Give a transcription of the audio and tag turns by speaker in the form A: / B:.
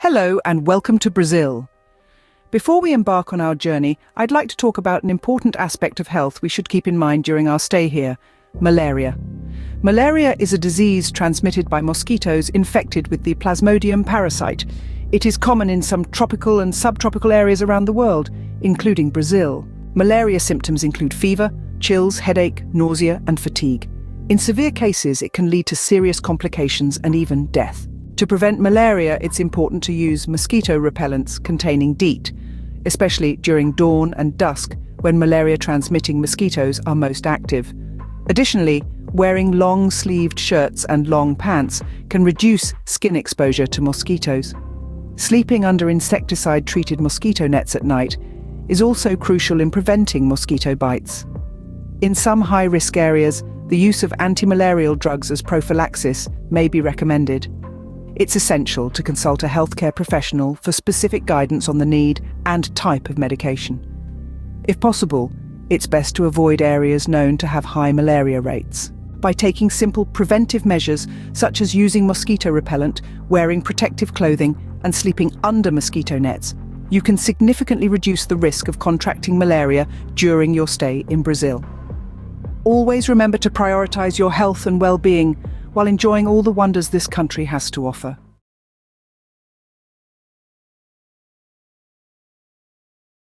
A: Hello and welcome to Brazil. Before we embark on our journey, I'd like to talk about an important aspect of health we should keep in mind during our stay here: malaria. Malaria is a disease transmitted by mosquitoes infected with the Plasmodium parasite. It is common in some tropical and subtropical areas around the world, including Brazil. Malaria symptoms include fever, chills, headache, nausea, and fatigue. In severe cases, it can lead to serious complications and even death. To prevent malaria, it's important to use mosquito repellents containing DEET, especially during dawn and dusk when malaria-transmitting mosquitoes are most active. Additionally, wearing long-sleeved shirts and long pants can reduce skin exposure to mosquitoes. Sleeping under insecticide-treated mosquito nets at night is also crucial in preventing mosquito bites. In some high-risk areas, the use of anti-malarial drugs as prophylaxis may be recommended. It's essential to consult a healthcare professional for specific guidance on the need and type of medication. If possible, it's best to avoid areas known to have high malaria rates. By taking simple preventive measures such as using mosquito repellent, wearing protective clothing, and sleeping under mosquito nets, you can significantly reduce the risk of contracting malaria during your stay in Brazil. Always remember to prioritize your health and well-being while enjoying all the wonders this country has to offer.